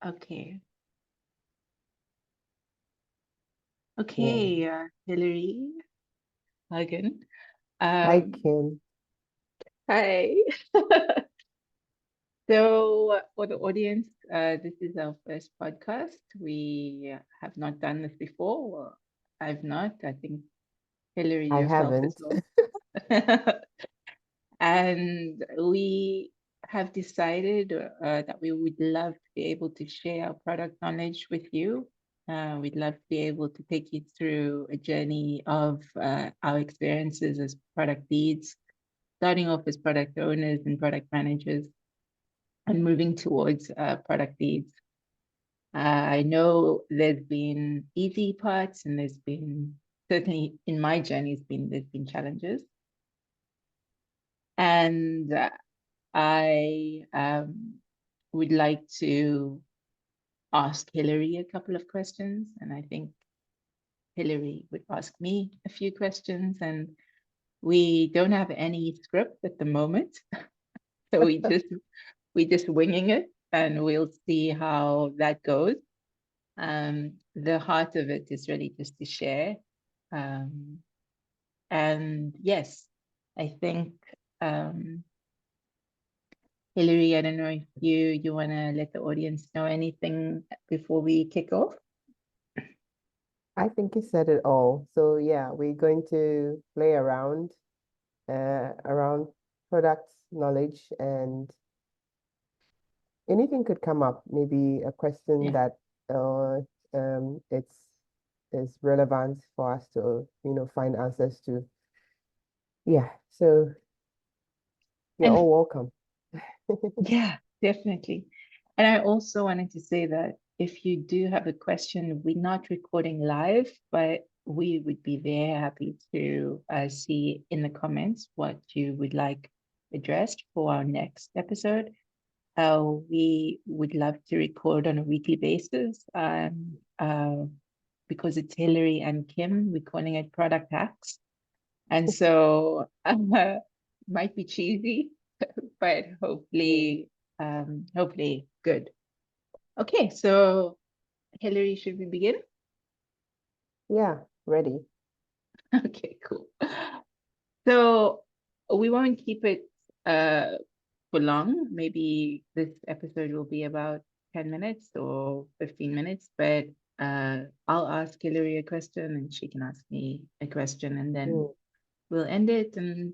Okay. Yeah. Okay, Hilary again. Hi, Um, Kim. Hi. So, for the audience, this is our first podcast. We have not done this before. Well, I've not. I think Hilary I yourself as haven't. well. And we have decided that we would love to be able to share our product knowledge with you. We'd love to be able to take you through a journey of our experiences as product leads, starting off as product owners and product managers, and moving towards product leads. I know there's been easy parts, and there's been certainly in my journey, there's been challenges, and I would like to ask Hilary a couple of questions, and I think Hilary would ask me a few questions, and we don't have any script at the moment, so we just winging it, and we'll see how that goes. The heart of it is really just to share, um, and yes, I think um, Hilary, I don't know if you want to let the audience know anything before we kick off. I think you said it all. So yeah, we're going to play around product knowledge, and anything could come up. Maybe a question Yeah. that it's is relevant for us to, find answers to. Yeah. So you're And all welcome. yeah, definitely. And I also wanted to say that if you do have a question, we're not recording live, but we would be very happy to see in the comments what you would like addressed for our next episode. We would love to record on a weekly basis because it's Hilary and Kim. We're calling it Product Hacks. And so might be cheesy, but Mm. hopefully good. Okay, so Hilary, should we begin? Yeah, ready. Okay, cool. So we won't keep it uh for long. Maybe this episode will be about 10 minutes or 15 minutes, but I'll ask Hilary a question and she can ask me a question, and then Mm. we'll end it, and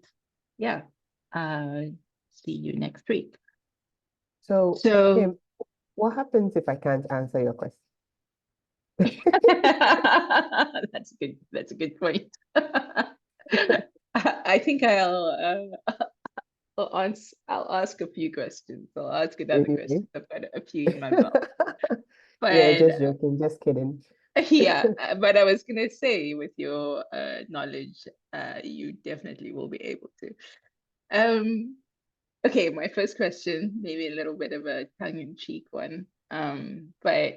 yeah, uh see you next week. So, So Kim, what happens if I can't answer your question? that's a good point. I think I'll ask a few questions. I'll ask another Really? question. I've got a few in my belt. Yeah, But just joking, just kidding. yeah, but I was gonna say with your knowledge, you definitely will be able to. Um, okay, my first question, maybe a little bit of a tongue-in-cheek one. But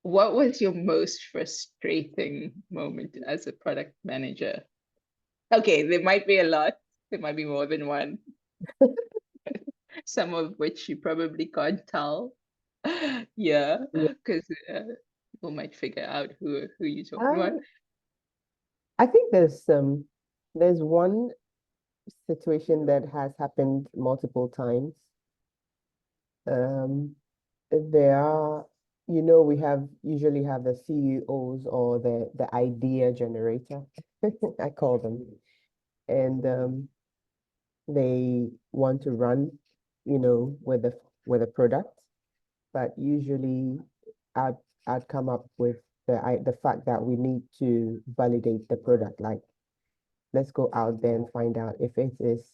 what was your most frustrating moment as a product manager? Okay, there might be a lot. There might be more than one. Some of which you probably can't tell. Yeah, Yeah. because people might figure out who you're talking about. Um, I think there's one situation that has happened multiple times. Um, there are, we have usually have the CEOs or the idea generator, I call them, and they want to run, with a product, but usually I'd I'd come up with the fact that we need to validate the product. Like, let's go out there and find out if it is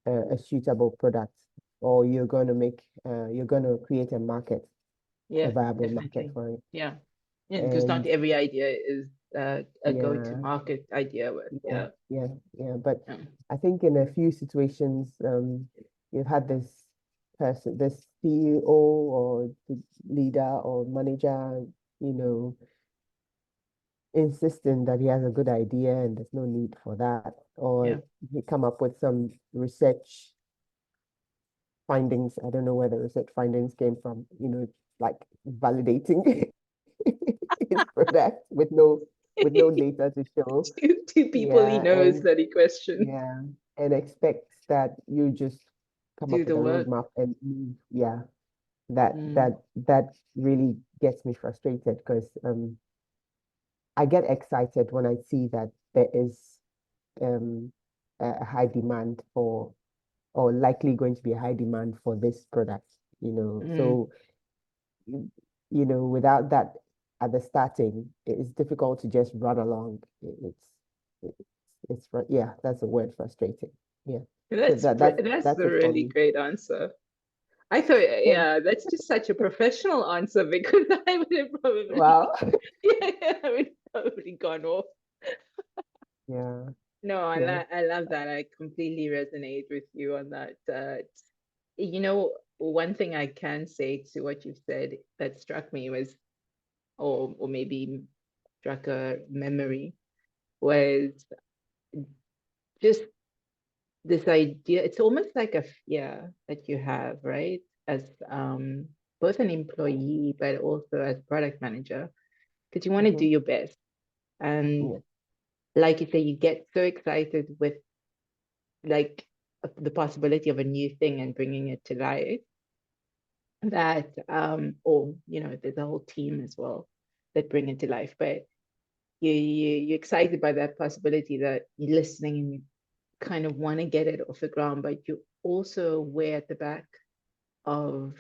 a suitable product, or you're going to create a market, a Yeah, viable market definitely. for it. Yeah. Yeah, because not And every idea is a yeah, go-to-market idea with. yeah, Yeah. yeah, yeah. But Yeah. I think in a few situations, you've had this CEO or the leader or manager, you know, insisting that he has a good idea and there's no need for that, or Yeah. he come up with some research findings. I don't know where the research findings came from, like validating his product with no data to show. Two people he Yeah, knows and that he questions yeah, and expects that you just come do up with the a work. roadmap and move. Yeah, that Mm, that that really gets me frustrated because I get excited when I see that there is um a high demand for, or likely going to be a high demand for this product, mm. So without that at the starting, it's difficult to just run along. It's yeah, that's the word, frustrating. Yeah. So That's that's a it for really me. great answer. I thought, Okay. yeah, that's just such a professional answer because I would have probably, Well, yeah, I would have probably gone off. yeah, No, yeah. I love that. I completely resonate with you on that. You know, one thing I can say to what you've said that struck me was, or maybe struck a memory, was just this idea. It's almost like a fear that you have, right? As both an employee, but also as product manager, because you want to do Mm-hmm. your best. And Yeah. like you say, you get so excited with like the possibility of a new thing and bringing it to life that or there's a whole team as well that bring it to life, but you're excited by that possibility that you're listening and you kind of want to get it off the ground, but you're also aware at the back of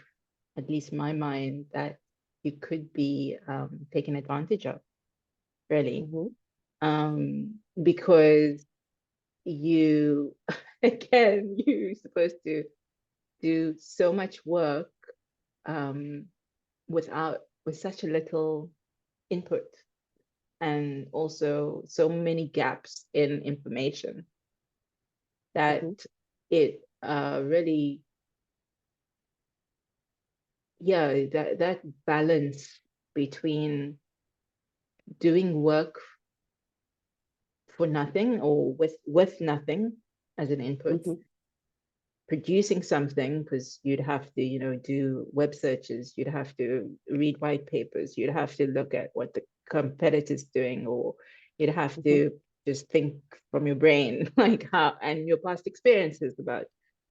at least my mind that you could be taken advantage of, really, Mm-hmm. because you again you're supposed to do so much work um, with such a little input and also so many gaps in information that Mm-hmm. it really, yeah, that balance between doing work for nothing or with nothing as an input, Mm-hmm. producing something because you'd have to, do web searches, you'd have to read white papers, you'd have to look at what the competitors doing, or you'd have Mm-hmm. to just think from your brain, like how, and your past experiences about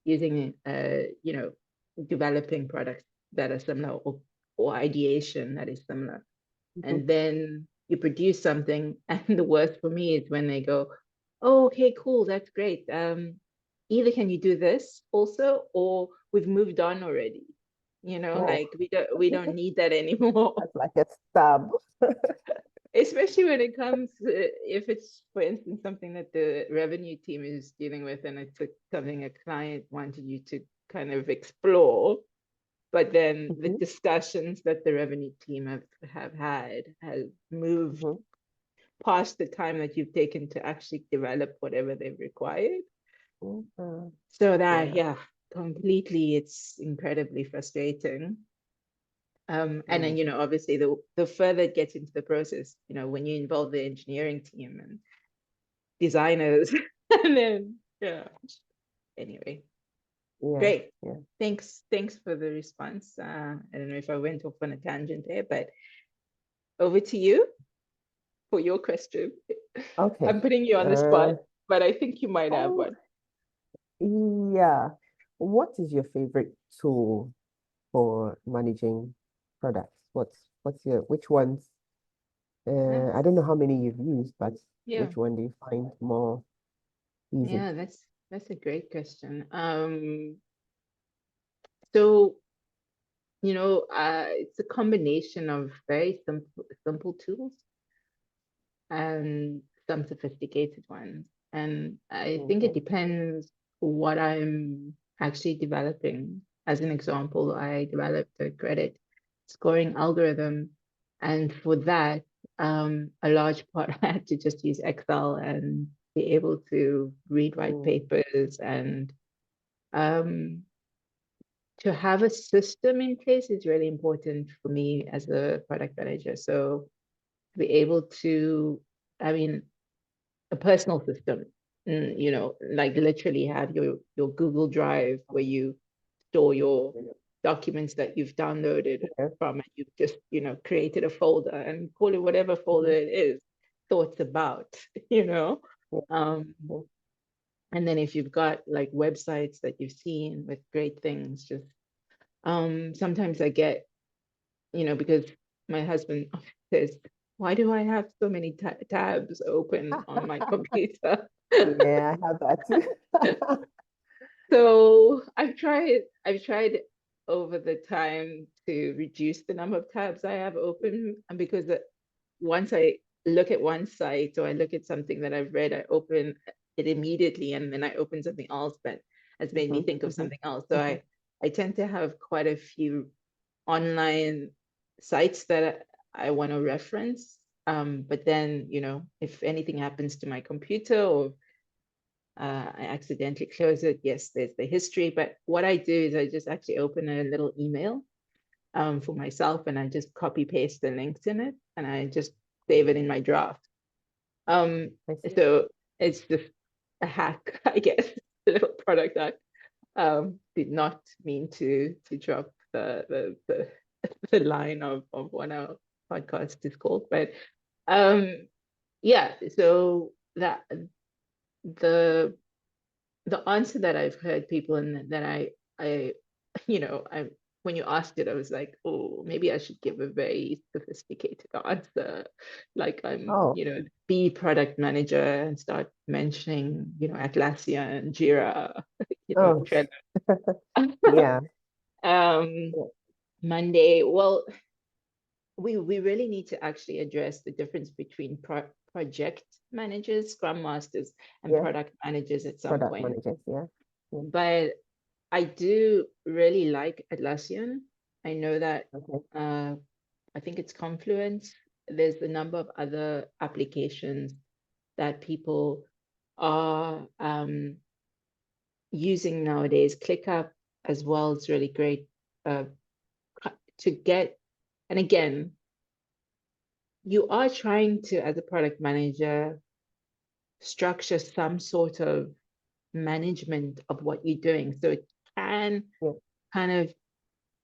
using, developing products that are similar, or ideation that is similar. Mm-hmm. And then you produce something, and the worst for me is when they go, oh, okay, cool, that's great, either can you do this also, or we've moved on already, Oh, like we don't need that anymore. that's like a stab. Especially when it comes to, if it's, for instance, something that the revenue team is dealing with, and it's something a client wanted you to kind of explore, but then the Mm-hmm. discussions that the revenue team have had has moved Mm-hmm. past the time that you've taken to actually develop whatever they've required. Mm-hmm. So that, Yeah. yeah, completely, it's incredibly frustrating. And then, Mm. obviously the further it gets into the process, when you involve the engineering team and designers, and then, yeah, anyway, Yeah. great. Yeah. Thanks for the response. I don't know if I went off on a tangent there, but over to you for your question. Okay. I'm putting you on the spot, Uh, but I think you might have oh, one. yeah. What is your favorite tool for managing products? What's your which ones? Yeah, I don't know how many you've used, but yeah, which one do you find more easy? yeah, that's a great question. So, it's a combination of very simple tools and some sophisticated ones. And I think it Okay. depends what I'm actually developing. As an example, I developed a credit scoring algorithm. And for that, a large part I had to just use Excel and be able to read white Mm, papers, and um, to have a system in place is really important for me as a product manager. So to be able to, I mean, a personal system, like literally have your Google Drive where you store your yeah. documents that you've downloaded Yeah. from, and you've just, created a folder and call it whatever folder Mhm. it is, thoughts about, you know. Yeah. Um, Yeah. and then if you've got like websites that you've seen with great things, just sometimes I get, because my husband says, why do I have so many tabs open on my computer? Yeah, I have that too. So I've tried over the time to reduce the number of tabs I have open, and because once I look at one site or I look at something that I've read, I open it immediately, and then I open something else that has made me Mhm, think of mhm, something else. So mhm. I tend to have quite a few online sites that I want to reference. But then, if anything happens to my computer, or I accidentally close it, yes, there's the history. But what I do is I just actually open a little email for myself, and I just copy paste the links in it, and I just save it in my draft. Um, I see. so it's just a hack, I guess, a little product hack. Did not mean to drop the line of what our podcast is called, but um, yeah. So that the the answer that I've heard people, and that I I when you asked it, I was like, oh, maybe I should give a very sophisticated answer, like I'm, Oh, be product manager and start mentioning, Atlassian, Jira, oh, Trello. yeah. um, Yeah. Monday. Well, we really need to actually address the difference between project managers, scrum masters, and Yeah. product managers at some Product point. managers. Yeah. Yeah. But I do really like Atlassian. I know that Okay. uh, I think it's Confluence. There's a number of other applications that people are using nowadays. ClickUp as well is really great uh, to get. And again, you are trying to, as a product manager, structure some sort of management of what you're doing. So it can Yeah. kind of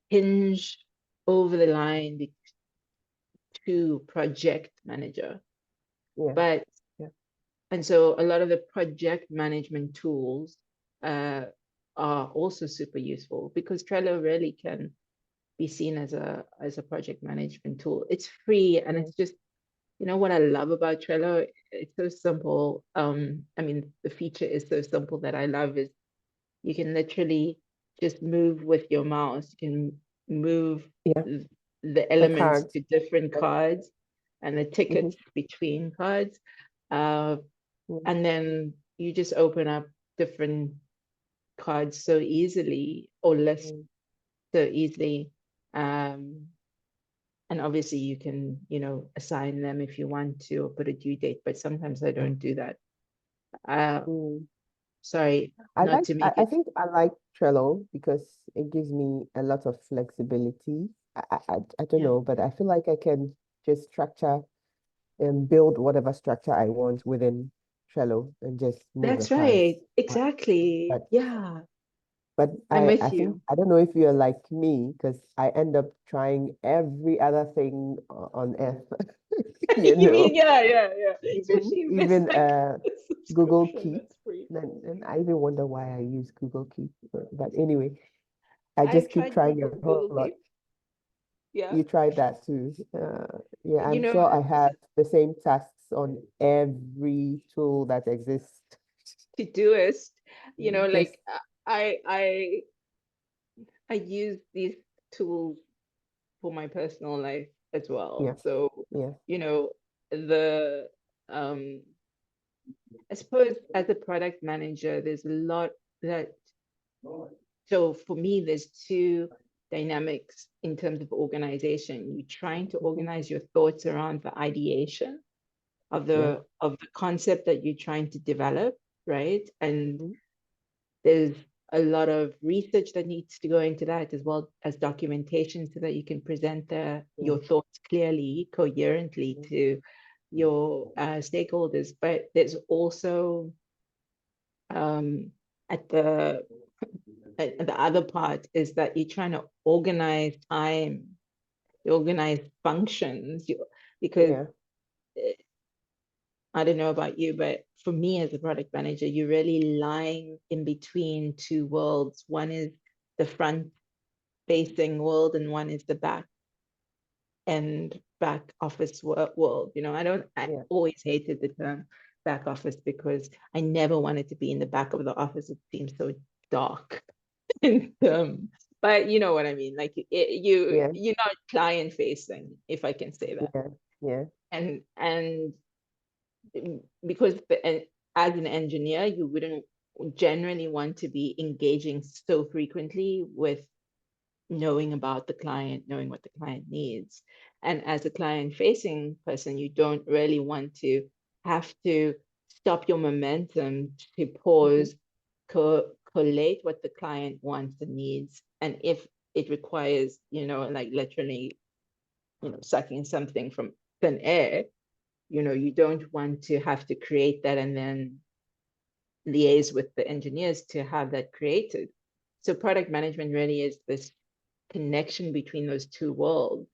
hinge over the line to project manager. Yeah. But, Yeah. and so a lot of the project management tools uh, are also super useful, because Trello really can be seen as a project management tool. It's free, and Yeah. it's just, what I love about Trello, it's so simple. I mean, the feature is so simple that I love is you can literally just move with your mouse. You can move Yeah. the The elements cards. to different Yeah. cards and the Mm-hmm. tickets between cards. Uh, Yeah. and then you just open up different cards so easily, or lists Mm. so easily. Um, and obviously you can, assign them if you want to, or put a due date, but sometimes I don't do that. Uh, Mm. sorry, not to make I it. think I like Trello because it gives me a lot of flexibility. I don't Yeah, know, but I feel like I can just structure and build whatever structure I want within Trello and just move the that's cards. right. Exactly. But Yeah, but I'm I with think you. I don't know if you're like me because I end up trying every other thing on earth, you You know, mean, yeah, yeah, yeah. even Especially if there's even like uh a Google subscription Keep. that's free. And I even wonder why I use Google Keep. But anyway, I I've just keep tried trying a whole Google lot. Keep. Yeah. You tried that too. Yeah, You I'm know, sure I have the same tasks on every tool that exists. Todoist, Just like I use these tools for my personal life as well. yeah, So, yeah, the I suppose as a product manager, there's a lot that, so for me, there's two dynamics in terms of organization. You're trying to mhm, organize your thoughts around the ideation of yeah, the concept that you're trying to develop, right? And mhm, there's a lot of research that needs to go into that, as well as documentation, so that you can present yeah, your thoughts clearly, coherently yeah, to your stakeholders. But there's also, um, at the the other part is that you're trying to organize time, you organize functions, because Yeah. I don't know about you, but for me as a product manager, you're really lying in between two worlds. One is the front facing world, and one is the back office world. I Yeah. always hated the term back office because I never wanted to be in the back of the office. It seems so dark. And, but you know what I mean? Like Yeah. you're not client facing, if I can say that. Yeah. Yeah. And because as an engineer, you wouldn't generally want to be engaging so frequently with knowing about the client, knowing what the client needs. And as a client facing person, you don't really want to have to stop your momentum to Hmm. pause, collate what the client wants and needs. And if it requires, like literally, sucking something from thin air, you don't want to have to create that and then liaise with the engineers to have that created. So product management really is this connection between those two worlds,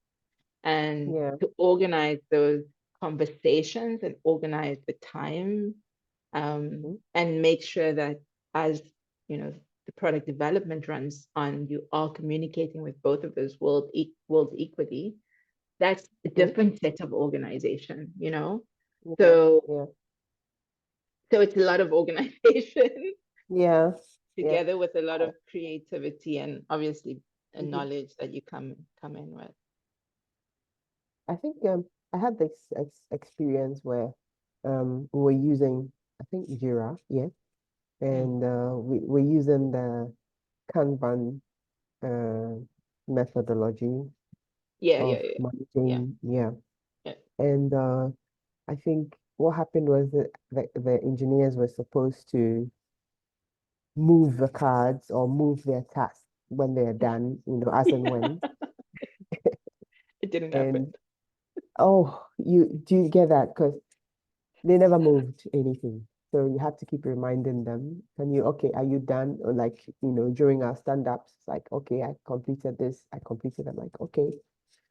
and Yeah. to organize those conversations and organize the time, Hmm. and make sure that as the product development runs on, you are communicating with both of those worlds equally. That's a Hmm. different set of organization. Yeah. So Yeah. so it's a lot of organization Yeah. Yeah. together with a lot I, of creativity and obviously a mhm. knowledge that you come in with. I think I had this experience where we were using, I think, Jira, yeah, Mm. and we're using the Kanban uh methodology Yeah, yeah, of yeah, yeah, managing, yeah. yeah. And I think what happened was that the engineers were supposed to move the cards or move their tasks when they're done, as and when. It didn't happen. And oh, you do you get that? Because they never moved anything. So you have to keep reminding them. Okay, are you done? Or like, during our stand-ups, it's like, okay, I completed this, I completed. I'm like, okay,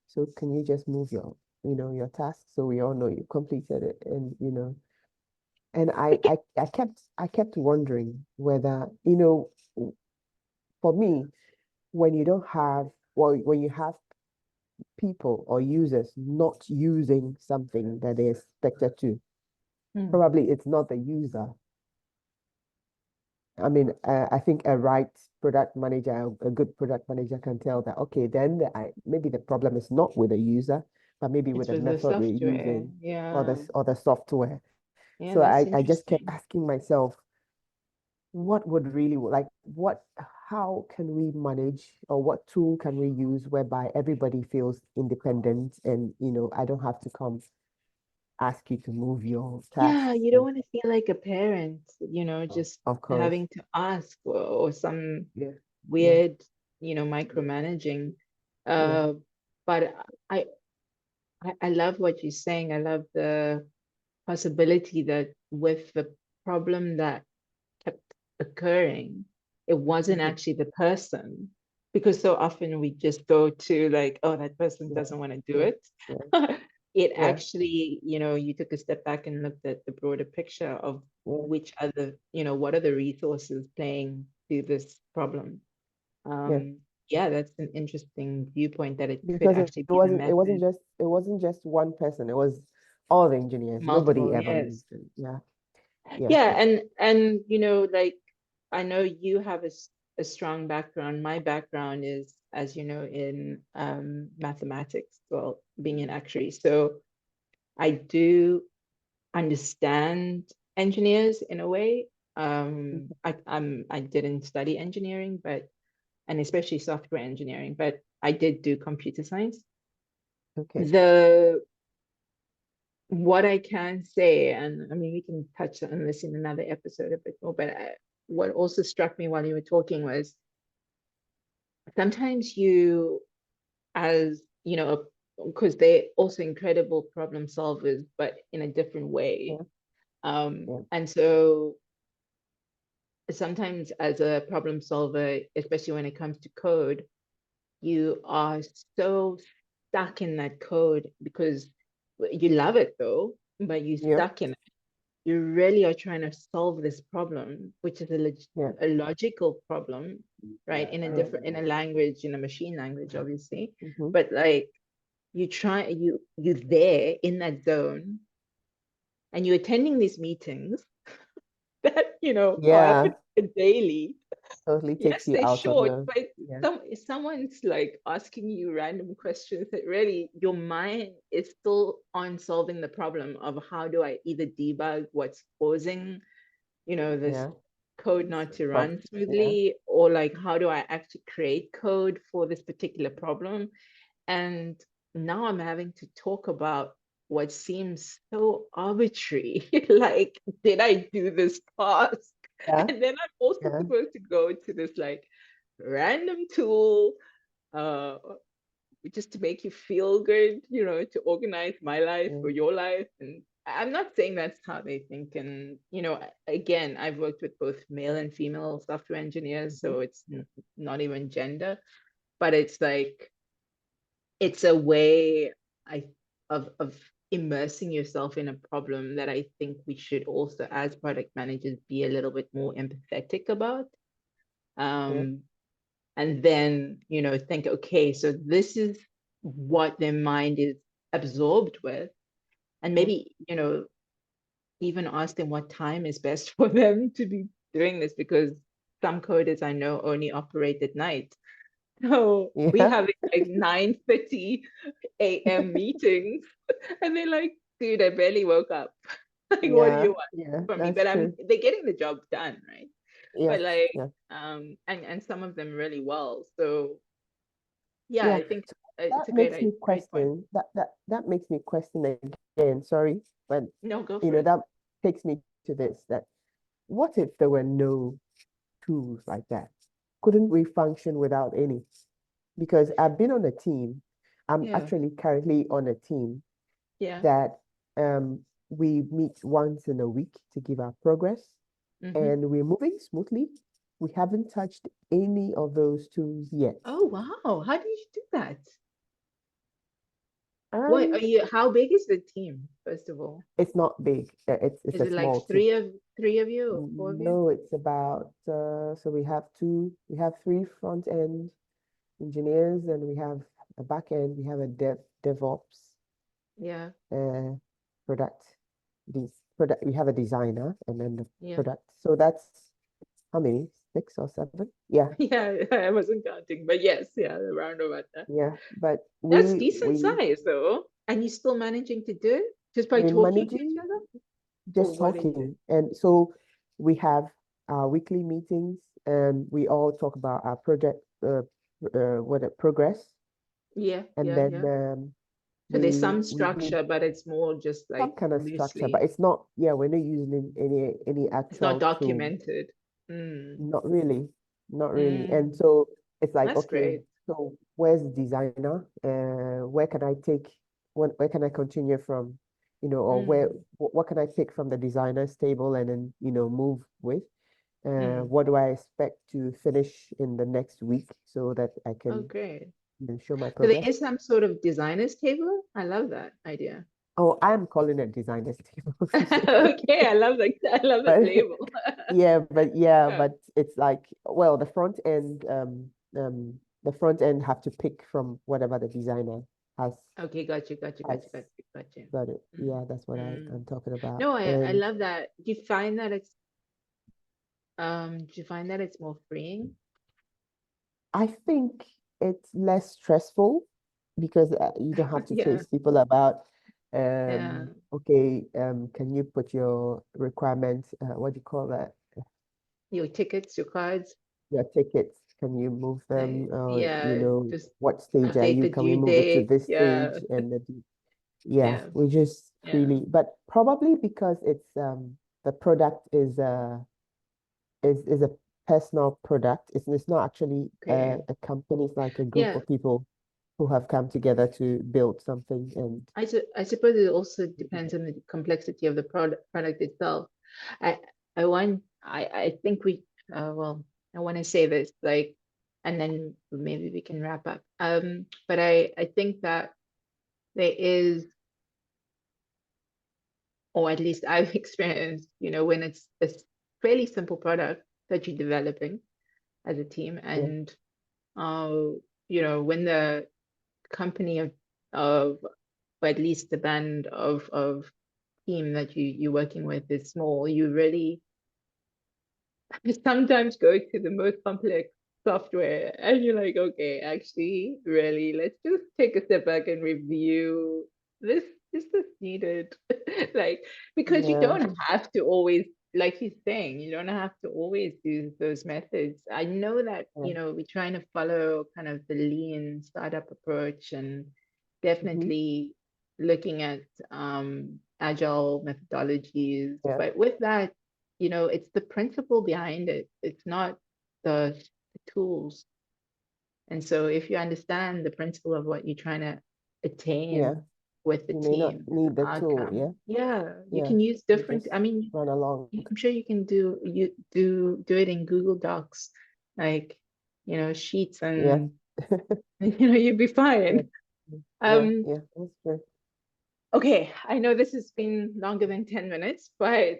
so can you just move your task so we all know you completed it? And I kept wondering whether, for me, when you don't have, well, when you have people or users not using something that they expected to, Mm. probably it's not the user. I mean, I think a right product manager, a good product manager can tell that, okay, then maybe the problem is not with the user, but maybe with It the was the method we're software. using or Yeah. the software. Yeah, So that's I just kept interesting. asking myself, what would really like how can we manage, or what tool can we use whereby everybody feels independent, and I don't have to come ask you to move your Yeah, tasks. you don't And want to feel like a parent, just of course, having to ask, or some yeah, yeah, weird, micromanaging. yeah, Uh, but I love what you're saying. I love the possibility that with the problem that kept occurring, it wasn't mhm, actually the person, because so often we just go to like, oh, that person yeah, doesn't want to do yeah, it. yeah, It yeah, actually, you took a step back and looked at the broader picture of yeah, what are the resources playing to this problem. yeah. Yeah, that's an interesting viewpoint, that it could Because it actually be the wasn't it wasn't method. just it wasn't just one person. It was all the engineers. Nobody Multiple, ever yes. moved. Yeah, yeah, Yeah, and like, I know you have a strong background. My background is, as you know, in mathematics, well, being an actuary. So I do understand engineers in a way. mhm, I didn't study engineering, and especially software engineering, but I did do computer science. okay, The What I can say, and I mean, we can touch on this in another episode a bit more, but what also struck me while you were talking was, sometimes you, as because they're also incredible problem solvers, but in a different way. yeah, yeah, And so sometimes as a problem solver, especially when it comes to code, you are so stuck in that code because you love it though, but you're Yep. stuck in it. You really are trying to solve this problem, which is Yeah. a logical problem, right? In a Yeah. different, in a language, in a machine language, obviously. Mm-hmm. But like you're there in that zone and you're attending these meetings that, are Yeah. happening daily. Totally takes Yes, you they're out of short, the, but yeah. someone's like asking you random questions that really your mind is still on solving the problem of how do I either debug what's causing, this Yeah. code not to run Yeah. smoothly, or like how do I actually create code for this particular problem. And now I'm having to talk about what seems so arbitrary. Like, did I do this task? Yeah. And then I'm also Yeah. supposed to go to this like random tool, uh, just to make you feel good, to organize my life Yeah. or your life. And I'm not saying that's how they think. And, again, I've worked with both male and female software engineers, Mm-hmm. so it's not even gender, but it's like, it's a way I of immersing yourself in a problem that I think we should also, as product managers, be a little bit more empathetic about. Yeah. Um, and then, think, okay, so this is what their mind is absorbed with. And Yeah. maybe, even ask them what time is best for them to be doing this, because some coders I know only operate at night. So we Yeah. have like 9:30 a.m. meetings, and they're like, dude, I barely woke up. Like, what do you Yeah. want Yeah. from me? That's But true. they're getting the job done, right? But Yes. like, Yeah. and some of them really well. So yeah, Yeah. I think So it's that a makes me great point. question that makes me question again. Sorry, but No, go for it. that takes me to this, that what if there were no tools like that? Couldn't we function without any? Because I've been on a team. I'm Yeah, actually currently on a team yeah. that we meet once in a week to give our progress, Mm-hmm. and we're moving smoothly. We haven't touched any of those tools yet. Oh wow, how do you do that? What Um, are you? How big is the team, first of all? it's not big. It's Is a it like small team. three of you or four of you? No, it's about so we have three front end engineers, and we have a back end, we have a DevOps, Yeah, uh product product, we have a designer, and then the yeah. product. So that's how many? Six or seven? Yeah, Yeah, I wasn't counting, but yes, yeah, around about that. yeah. But That's decent size though. And you're still managing to do it just by we're talking to each managing, other? Or just what is it? talking. And so we have our weekly meetings, and we all talk about our project, what progress. Yeah, And yeah, then yeah. So there's some we do structure, but it's more just some like kind of structure, but loosely. it's not, yeah, we're not using any It's not actual tool. documented. Mm, Not really, not really. And mm, so it's like, that's okay, great. so where's the designer? Where can I take, where can I continue from, or Mm, what can I pick from the designer's table and then, move with? mm. What do I expect to finish in the next week so that I Oh, can, great. show my So there progress? is some sort of designer's table. I love that idea. Oh, I'm calling it designer's table. Okay, I love that But label. Yeah. but it's like, well, the front end have to pick from whatever the designer has Okay, got you, got you, got has you, got you, got you. got it. Mm, Yeah, that's what mm. I'm talking about. No, I And love that. Do you find that it's more freeing? I think it's less stressful because you don't have to Yeah, chase people about, yeah. okay, can you put your requirements, what do you call that? Your tickets, your cards, Your tickets, can you move them? yeah, just What stage are update you? the Can we due move it to date. this Yeah, stage? And yeah, yeah, we just yeah. freely, but probably because it's the product is a personal product. It's not actually Okay. a company. It's like a group Yeah, of people who have come together to build something. And I suppose it also depends on the complexity of the product itself. I I think we well, I want to say this, like, and then maybe we can wrap up. But I think that there is, or at least I've experienced, when it's a fairly simple product that you're developing as a team, Yeah, and when the company of or at least the band of team that you're working with is small, you really sometimes go to the most complex software and you're like, okay, actually, really, let's just take a step back and review this. Is this needed? Like, because you yeah, don't have to always, like he's saying, you don't have to always use those methods. I know that, yeah. we're trying to follow kind of the lean startup approach and Mm-hmm. definitely looking at agile methodologies. Yeah, But with that, it's the principle behind it. It's not the tools. And so if you understand the principle of what you're trying to yeah. attain with the You may not team, need the tool. outcome, Yeah, yeah, you yeah. can use You different, just I mean, run along. I'm sure you can do it in Google Docs, like, sheets Yeah, and you'd be yeah, fine. yeah, Um, yeah. That's true. okay, I know this has been longer than 10 minutes, but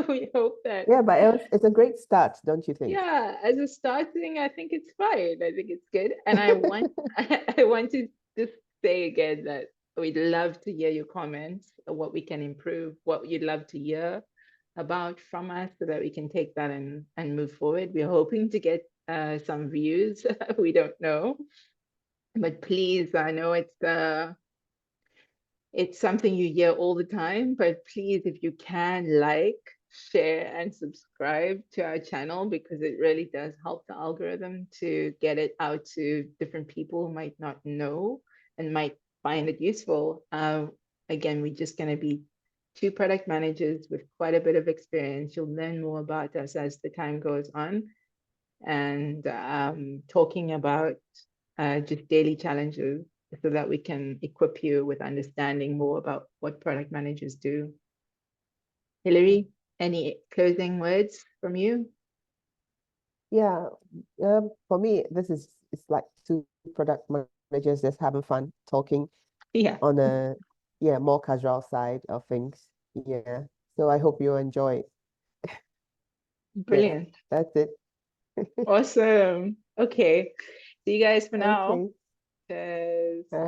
we hope that Yeah, but it's a great start, don't you think? yeah, as a starting, I think it's fine. I think it's good. And I want I want to just say again that we'd love to hear your comments, what we can improve, what you'd love to hear about from us so that we can take that and move forward. We're hoping to get some views. We don't know. But please, I know it's something you hear all the time, but please, if you can, like, share, and subscribe to our channel because it really does help the algorithm to get it out to different people who might not know and might find it useful. Again, we're just going to be two product managers with quite a bit of experience. You'll learn more about us as the time goes on and talking about just daily challenges so that we can equip you with understanding more about what product managers do. Hilary, any closing words from you? Yeah. For me, this is it's like two product managers just having fun talking Yeah, on a more casual side of things. Yeah. So I hope you enjoy it. Yeah, brilliant. that's it. Awesome. Okay. See you guys for now. Okay. Cheers. All right.